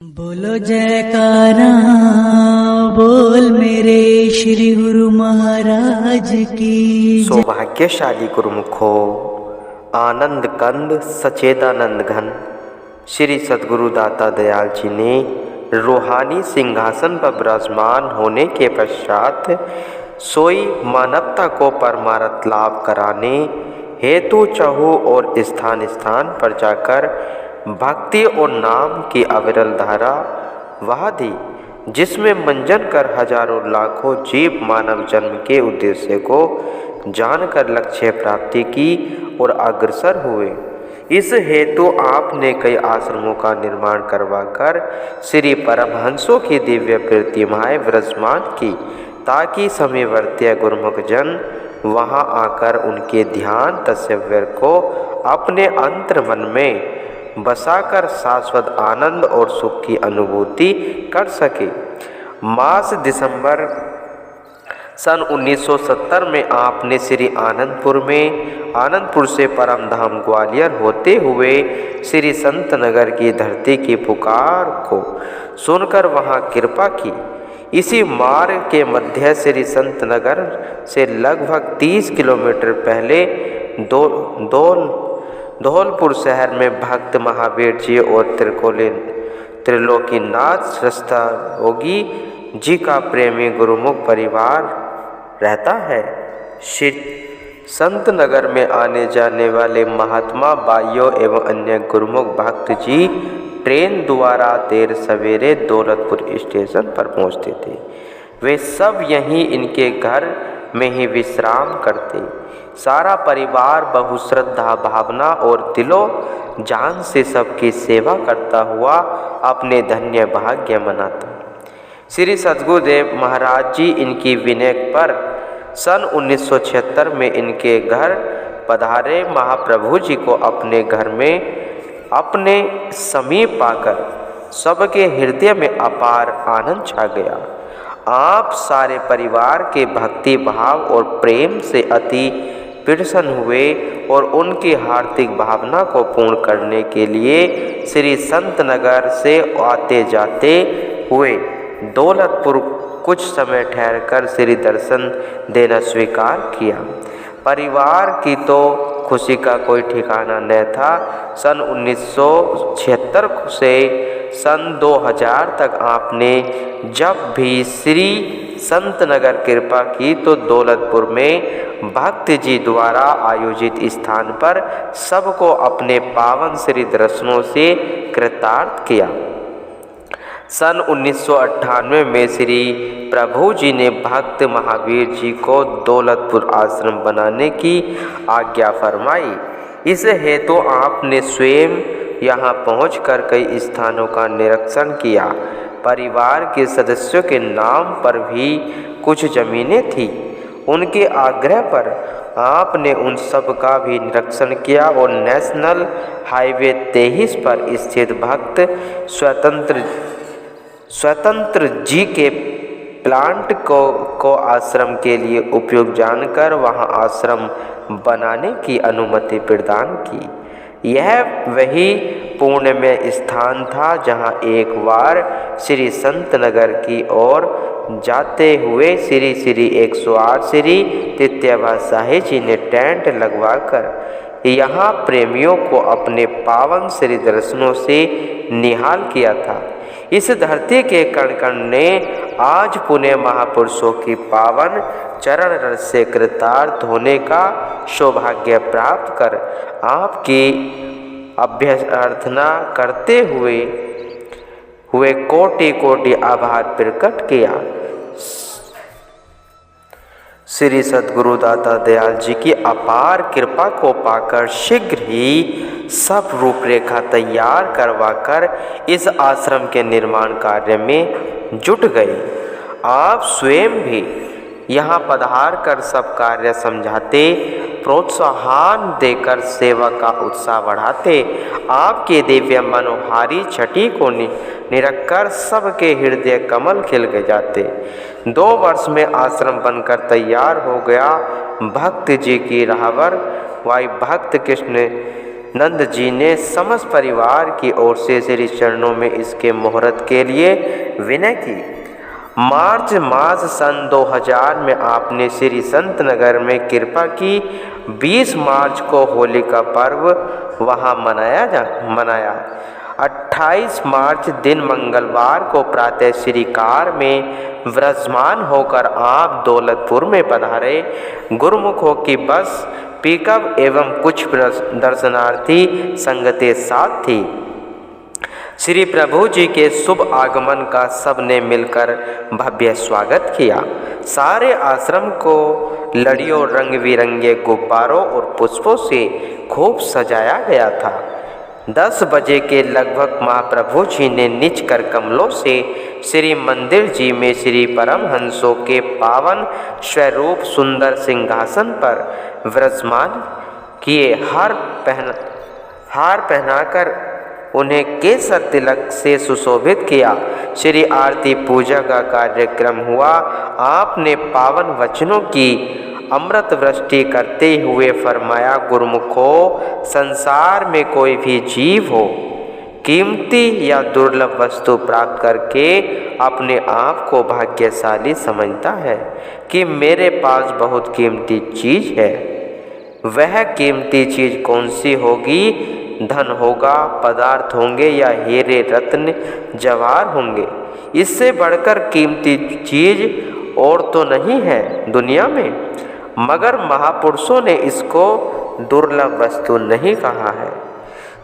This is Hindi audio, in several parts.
बोलो जयकारा बोल मेरे श्री गुरु महाराज की जय। सौभाग्यशाली गुरुमुखो आनंद कंद सचेदानंद घन श्री सद्गुरु दाता दयाल जी ने रूहानी सिंहासन पर विराजमान होने के पश्चात सोई मानवता को परमार्थ लाभ कराने हेतु चहु और स्थान स्थान पर जाकर भक्ति और नाम की अविरल धारा वहा दी, जिसमें मंजन कर हजारों लाखों जीव मानव जन्म के उद्देश्य को जानकर लक्ष्य प्राप्ति की और अग्रसर हुए। इस हेतु आपने कई आश्रमों का निर्माण करवाकर श्री परमहंसों की दिव्य प्रतिमाएं विराजमान की, ताकि समयवर्तीय गुरुमुख जन वहां आकर उनके ध्यान तस्वीर को अपने अंतर मन में बसाकर शाश्वत आनंद और सुख की अनुभूति कर सके। मास दिसंबर सन 1970 में आपने श्री आनंदपुर से परमधाम ग्वालियर होते हुए श्री संत नगर की धरती की पुकार को सुनकर वहां कृपा की। इसी मार्ग के मध्य श्री संत नगर से लगभग 30 किलोमीटर पहले धौलपुर शहर में भक्त महावीर जी और त्रिलोकीनाथ शास्त्रायोगी जी का प्रेमी गुरुमुख परिवार रहता है। श्री संत नगर में आने जाने वाले महात्मा भाइयों एवं अन्य गुरुमुख भक्त जी ट्रेन द्वारा देर सवेरे दौलतपुर स्टेशन पर पहुंचते थे। वे सब यहीं इनके घर में ही विश्राम करते। सारा परिवार बहु श्रद्धा भावना और दिलो जान से सबकी सेवा करता हुआ अपने धन्य भाग्य मनाता। श्री सद्गुरुदेव महाराज जी इनकी विनय पर सन 1976 में इनके घर पधारे। महाप्रभु जी को अपने घर में अपने समीप पाकर सबके हृदय में अपार आनंद छा गया। आप सारे परिवार के भक्ति भाव और प्रेम से अति प्रसन्न हुए और उनकी हार्दिक भावना को पूर्ण करने के लिए श्री संत नगर से आते जाते हुए दौलतपुर कुछ समय ठहरकर श्री दर्शन देना स्वीकार किया। परिवार की तो खुशी का कोई ठिकाना न था। सन 1976 से सन 2000 तक आपने जब भी श्री संत नगर कृपा की तो दौलतपुर में भक्त जी द्वारा आयोजित स्थान पर सबको अपने पावन श्री दर्शनों से कृतार्थ किया। सन 1998 में श्री प्रभु जी ने भक्त महावीर जी को दौलतपुर आश्रम बनाने की आज्ञा फरमाई। इस हेतु आपने स्वयं यहाँ पहुंचकर कई स्थानों का निरीक्षण किया। परिवार के सदस्यों के नाम पर भी कुछ जमीनें थीं। उनके आग्रह पर आपने उन सब का भी निरीक्षण किया और नेशनल हाईवे 23 पर स्थित भक्त स्वतंत्र जी के प्लांट को आश्रम के लिए उपयोग जानकर वहां आश्रम बनाने की अनुमति प्रदान की। यह वही पुण्यमय स्थान था जहां एक बार श्री संत नगर की ओर जाते हुए श्री 108 श्री तित्यवा साहिब जी ने टेंट लगवाकर यहाँ प्रेमियों को अपने पावन श्री दर्शनों से निहाल किया था। इस धरती के कण कण ने आज पुण्य महापुरुषों की पावन चरण रस से कृतार्थ होने का सौभाग्य प्राप्त कर आपकी अभ्यर्थना करते हुए कोटि कोटि आभार प्रकट किया। श्री सद्गुरु दाता दयाल जी की अपार कृपा को पाकर शीघ्र ही सब रूपरेखा तैयार करवाकर इस आश्रम के निर्माण कार्य में जुट गए। आप स्वयं भी यहाँ पधार कर सब कार्य समझाते, प्रोत्साहन देकर सेवा का उत्साह बढ़ाते। आपके दिव्य मनोहारी छटी को निरखकर सबके हृदय कमल खिल जाते। 2 वर्ष में आश्रम बनकर तैयार हो गया। भक्त जी की राहबर वाई भक्त कृष्ण नंद जी ने समस्त परिवार की ओर से श्री चरणों में इसके मुहूर्त के लिए विनय की। मार्च मास सन 2000 में आपने श्री संत नगर में कृपा की। 20 मार्च को होली का पर्व वहाँ मनाया। 28 मार्च दिन मंगलवार को प्रातः श्री कार में विराजमान होकर आप दौलतपुर में पधारे। गुरुमुखों की बस, पिकअप एवं कुछ दर्शनार्थी संगतें साथ थी। श्री प्रभु जी के शुभ आगमन का सबने मिलकर भव्य स्वागत किया। सारे आश्रम को लड़ियों, रंग बिरंगे गुब्बारों और पुष्पों से खूब सजाया गया था। 10 बजे के लगभग महाप्रभु जी ने निज कर कमलों से श्री मंदिर जी में श्री परमहंसों के पावन स्वरूप सुंदर सिंहासन पर विराजमान किए। हार पहनाकर उन्हें केसर तिलक से सुशोभित किया। श्री आरती पूजा का कार्यक्रम हुआ। आपने पावन वचनों की अमृत वृष्टि करते हुए फरमाया, गुरुमुखों, संसार में कोई भी जीव हो, कीमती या दुर्लभ वस्तु प्राप्त करके अपने आप को भाग्यशाली समझता है कि मेरे पास बहुत कीमती चीज है। वह कीमती चीज कौन सी होगी? धन होगा, पदार्थ होंगे या हीरे रत्न जवाहर होंगे। इससे बढ़कर कीमती चीज और तो नहीं है दुनिया में। मगर महापुरुषों ने इसको दुर्लभ वस्तु नहीं कहा है।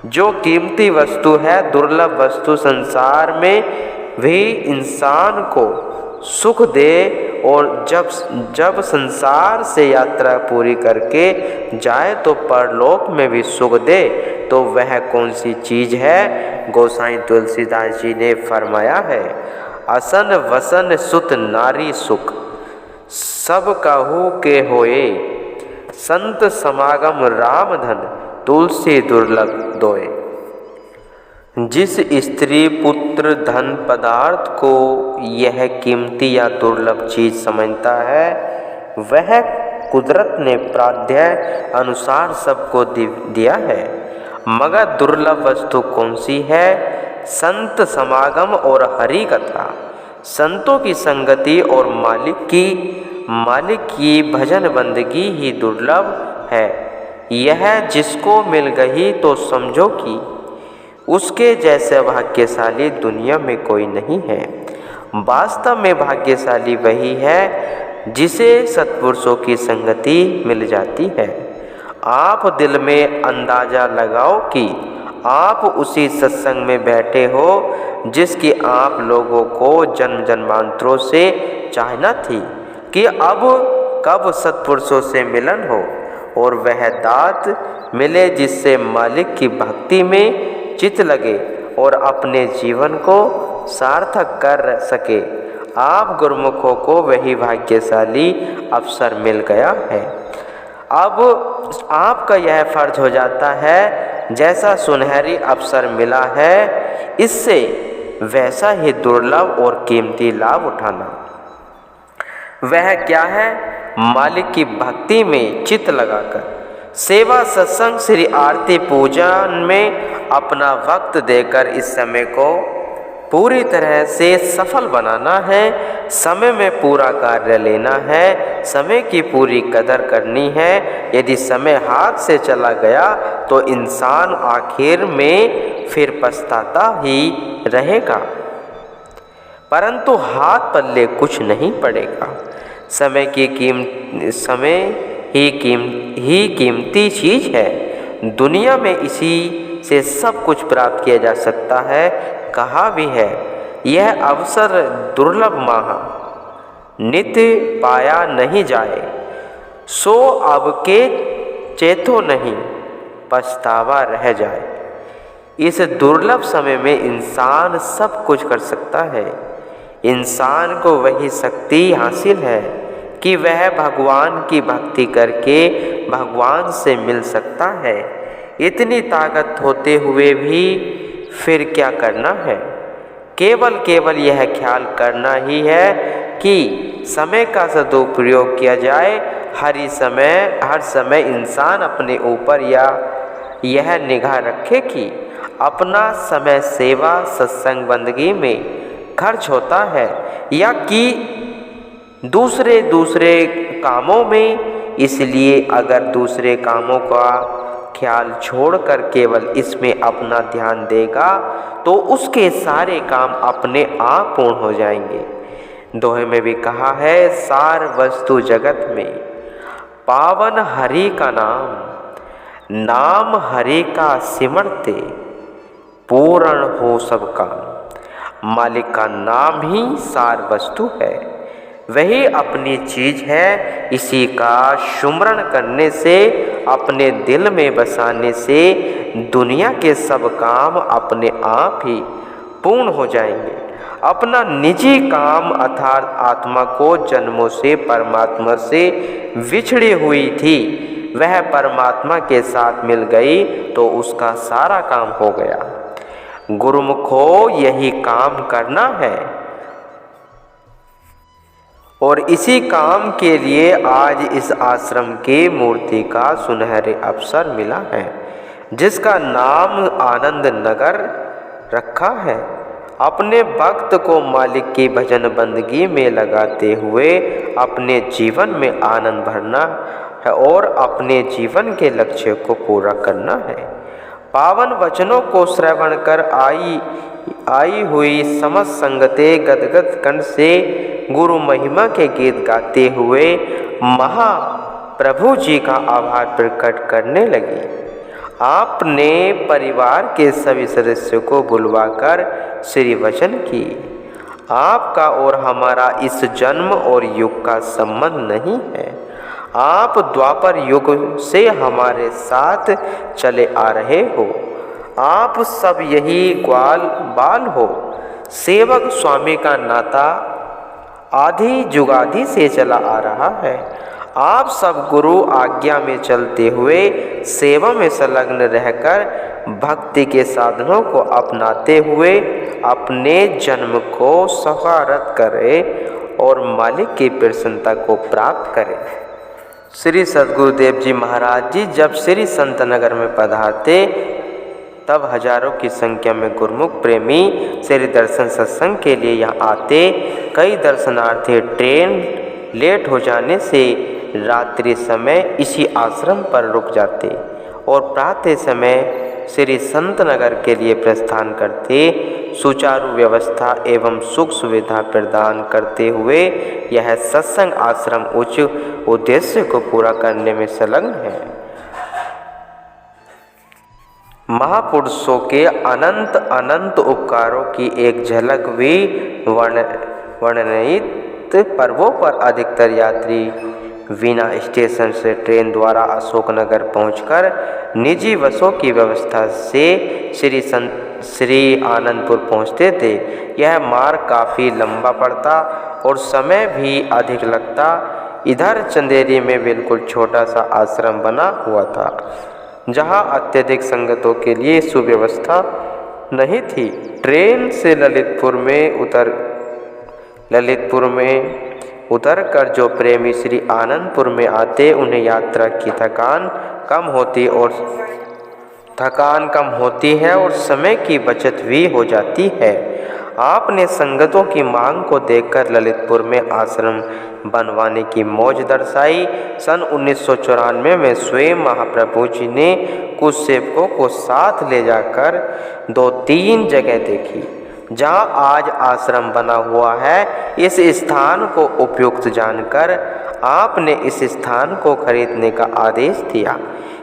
जो कीमती वस्तु है, दुर्लभ वस्तु, संसार में भी इंसान को सुख दे और जब संसार से यात्रा पूरी करके जाए तो परलोक में भी सुख दे, तो वह कौन सी चीज है? गोसाई तुलसीदास जी ने फरमाया है, असन वसन सुत नारी सुख, सब काहू के होए, संत समागम राम धन, तुलसी दुर्लभ दोए। जिस स्त्री, पुत्र, धन, पदार्थ को यह कीमती या दुर्लभ चीज समझता है, वह कुदरत ने प्राध्याय अनुसार सबको दिया है। मगर दुर्लभ वस्तु कौन सी है? संत समागम और हरि कथा, संतों की संगति और मालिक की भजन बंदगी ही दुर्लभ है। यह जिसको मिल गई तो समझो कि उसके जैसे भाग्यशाली दुनिया में कोई नहीं है। वास्तव में भाग्यशाली वही है जिसे सत्पुरुषों की संगति मिल जाती है। आप दिल में अंदाजा लगाओ कि आप उसी सत्संग में बैठे हो जिसकी आप लोगों को जन्म जन्मांतरों से चाहना थी कि अब कब सत्पुरुषों से मिलन हो और वह दात मिले जिससे मालिक की भक्ति में चित लगे और अपने जीवन को सार्थक कर सके। आप गुरुमुखों को वही भाग्यशाली अवसर मिल गया है। अब आपका यह फर्ज हो जाता है, जैसा सुनहरी अवसर मिला है, इससे वैसा ही दुर्लभ और कीमती लाभ उठाना। वह क्या है? मालिक की भक्ति में चित्त लगाकर सेवा, सत्संग, श्री आरती पूजा में अपना वक्त देकर इस समय को पूरी तरह से सफल बनाना है। समय में पूरा कार्य लेना है, समय की पूरी कदर करनी है। यदि समय हाथ से चला गया तो इंसान आखिर में फिर पछताता ही रहेगा, परंतु हाथ पल्ले कुछ नहीं पड़ेगा। समय ही कीमती चीज है। दुनिया में इसी से सब कुछ प्राप्त किया जा सकता है। कहा भी है, यह अवसर दुर्लभ महा, नित्य पाया नहीं जाए, सो अब के चेतो नहीं, पछतावा रह जाए। इस दुर्लभ समय में इंसान सब कुछ कर सकता है। इंसान को वही शक्ति हासिल है कि वह भगवान की भक्ति करके भगवान से मिल सकता है। इतनी ताकत होते हुए भी फिर क्या करना है? केवल यह ख्याल करना ही है कि समय का सदुपयोग किया जाए। हर समय इंसान अपने ऊपर यह निगाह रखे कि अपना समय सेवा सत्संग बंदगी में खर्च होता है या कि दूसरे कामों में। इसलिए अगर दूसरे कामों का ख्याल छोड़कर केवल इसमें अपना ध्यान देगा तो उसके सारे काम अपने आप पूर्ण हो जाएंगे। दोहे में भी कहा है, सार वस्तु जगत में पावन हरि का नाम, नाम हरि का सिमरते पूर्ण हो सब काम। मालिक का नाम ही सार वस्तु है, वही अपनी चीज है। इसी का सुमरण करने से, अपने दिल में बसाने से दुनिया के सब काम अपने आप ही पूर्ण हो जाएंगे। अपना निजी काम अर्थात आत्मा को जन्मों से परमात्मा से विछड़ी हुई थी, वह परमात्मा के साथ मिल गई तो उसका सारा काम हो गया। गुरुमुखो यही काम करना है और इसी काम के लिए आज इस आश्रम की मूर्ति का सुनहरे अवसर मिला है, जिसका नाम आनंद नगर रखा है। अपने भक्त को मालिक की भजन बंदगी में लगाते हुए अपने जीवन में आनंद भरना है और अपने जीवन के लक्ष्य को पूरा करना है। पावन वचनों को श्रवण कर आई हुई समस्त संगते गदगद कंठ से गुरु महिमा के गीत गाते हुए महाप्रभु जी का आभार प्रकट करने लगी। आपने परिवार के सभी सदस्यों को बुलवाकर श्री वचन की, आपका और हमारा इस जन्म और युग का संबंध नहीं है। आप द्वापर युग से हमारे साथ चले आ रहे हो। आप सब यही ग्वाल बाल हो। सेवक स्वामी का नाता आदि जुगादि से चला आ रहा है। आप सब गुरु आज्ञा में चलते हुए सेवा में संलग्न रहकर भक्ति के साधनों को अपनाते हुए अपने जन्म को सफारत करें और मालिक की प्रसन्नता को प्राप्त करें। श्री सद्गुरुदेव जी महाराज जी जब श्री संत नगर में पधारते तब हजारों की संख्या में गुरुमुख प्रेमी श्री दर्शन सत्संग के लिए यहाँ आते। कई दर्शनार्थी ट्रेन लेट हो जाने से रात्रि समय इसी आश्रम पर रुक जाते और प्रातः समय श्री संत नगर के लिए प्रस्थान करते। सुचारू व्यवस्था एवं सुख सुविधा प्रदान करते हुए यह सत्संग आश्रम उच्च उद्देश्य को पूरा करने में संलग्न है। महापुरुषों के अनंत अनंत उपकारों की एक झलक भी वर्णनित पर्वों पर अधिकतर यात्री वीना स्टेशन से ट्रेन द्वारा अशोकनगर पहुंचकर निजी बसों की व्यवस्था से श्री आनंदपुर पहुंचते थे। यह मार्ग काफ़ी लंबा पड़ता और समय भी अधिक लगता। इधर चंदेरी में बिल्कुल छोटा सा आश्रम बना हुआ था, जहां अत्यधिक संगतों के लिए सुव्यवस्था नहीं थी। ट्रेन से ललितपुर में उतरकर जो प्रेमी श्री आनंदपुर में आते उन्हें यात्रा की थकान कम होती है और समय की बचत भी हो जाती है। आपने संगतों की मांग को देखकर ललितपुर में आश्रम बनवाने की मौज दर्शाई। सन 1994 में स्वयं महाप्रभु जी ने कुछ सेवकों को साथ ले जाकर 2-3 जगह देखी जहां आज आश्रम बना हुआ है। इस स्थान को उपयुक्त जानकर आपने इस स्थान को खरीदने का आदेश दिया।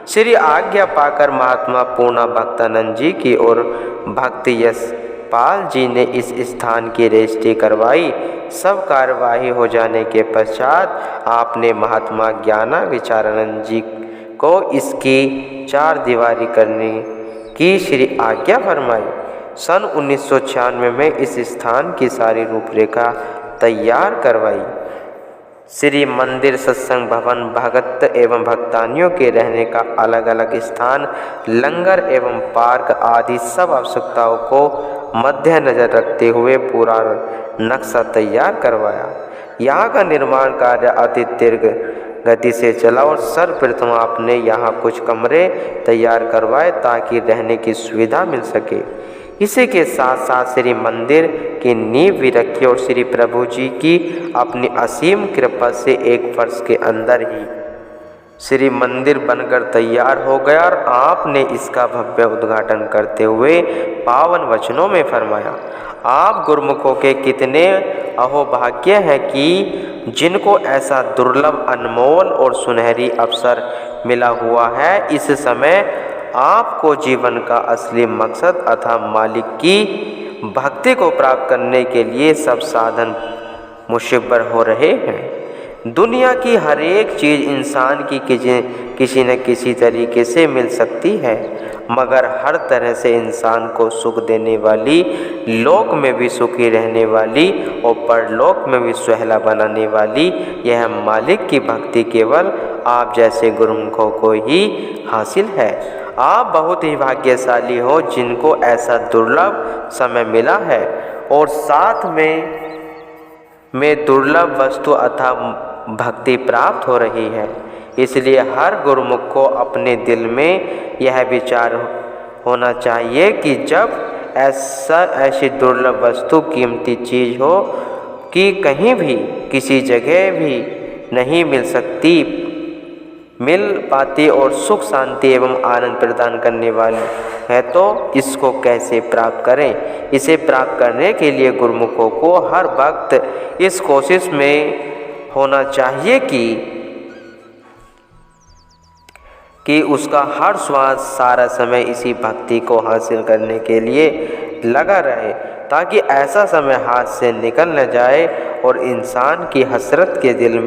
श्री आज्ञा पाकर महात्मा पूर्णा भक्तानंद जी की और भक्ति यशपाल जी ने इस स्थान की रजिस्ट्री करवाई। सब कार्यवाही हो जाने के पश्चात आपने महात्मा ज्ञाना विचारानंद जी को इसकी 4 दीवारी करने की श्री आज्ञा फरमाई। सन 1996 में इस स्थान की सारी रूपरेखा तैयार करवाई। श्री मंदिर, सत्संग भवन, भगत एवं भक्तानियों के रहने का अलग अलग स्थान, लंगर एवं पार्क आदि सब आवश्यकताओं को मद्देनजर रखते हुए पूरा नक्शा तैयार करवाया। यहाँ का निर्माण कार्य अति दीर्घ गति से चला और सर्वप्रथम आपने यहाँ कुछ कमरे तैयार करवाए ताकि रहने की सुविधा मिल सके। इसी के साथ साथ श्री मंदिर की नींव भी रखी और श्री प्रभु जी की अपनी असीम कृपा से एक वर्ष के अंदर ही श्री मंदिर बनकर तैयार हो गया और आपने इसका भव्य उद्घाटन करते हुए पावन वचनों में फरमाया, आप गुरुमुखों के कितने अहोभाग्य हैं कि जिनको ऐसा दुर्लभ, अनमोल और सुनहरी अवसर मिला हुआ है। इस समय आपको जीवन का असली मकसद अर्थात मालिक की भक्ति को प्राप्त करने के लिए सब साधन मुयस्सर हो रहे हैं। दुनिया की हर एक चीज़ इंसान की किसी न किसी तरीके से मिल सकती है, मगर हर तरह से इंसान को सुख देने वाली, लोक में भी सुखी रहने वाली और परलोक में भी सुहेला बनाने वाली यह मालिक की भक्ति केवल आप जैसे गुरुमुखों को ही हासिल है। आप बहुत ही भाग्यशाली हो जिनको ऐसा दुर्लभ समय मिला है और साथ में दुर्लभ वस्तु अर्थात भक्ति प्राप्त हो रही है। इसलिए हर गुरुमुख को अपने दिल में यह विचार होना चाहिए कि जब ऐसी दुर्लभ वस्तु, कीमती चीज़ हो कि कहीं भी किसी जगह भी नहीं मिल पाती और सुख, शांति एवं आनंद प्रदान करने वाली है, तो इसको कैसे प्राप्त करें। इसे प्राप्त करने के लिए गुरुमुखों को हर वक्त इस कोशिश में होना चाहिए कि उसका हर श्वास, सारा समय इसी भक्ति को हासिल करने के लिए लगा रहे, ताकि ऐसा समय हाथ से निकल न जाए और इंसान की हसरत दिल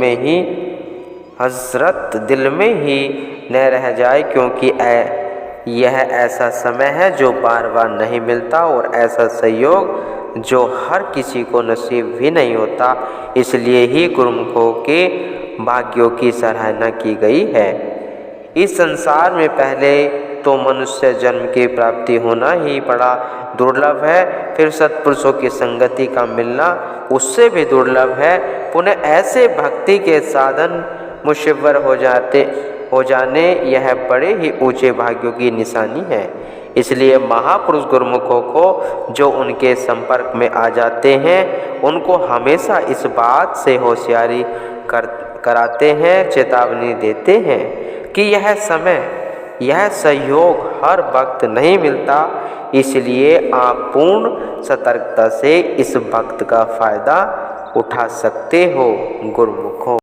में ही न रह जाए, क्योंकि यह ऐसा समय है जो बार बार नहीं मिलता और ऐसा संयोग जो हर किसी को नसीब भी नहीं होता। इसलिए ही गुरुमुखों के भाग्यों की सराहना की गई है। इस संसार में पहले तो मनुष्य जन्म की प्राप्ति होना ही बड़ा दुर्लभ है, फिर सत्पुरुषों की संगति का मिलना उससे भी दुर्लभ है। पुनः ऐसे भक्ति के साधन मुयस्सर हो जाने यह बड़े ही ऊंचे भाग्यों की निशानी है। इसलिए महापुरुष गुरुमुखों को जो उनके संपर्क में आ जाते हैं, उनको हमेशा इस बात से होशियारी कराते हैं, चेतावनी देते हैं कि यह समय, यह सहयोग हर वक्त नहीं मिलता। इसलिए आप पूर्ण सतर्कता से इस वक्त का फ़ायदा उठा सकते हो गुरुमुखों।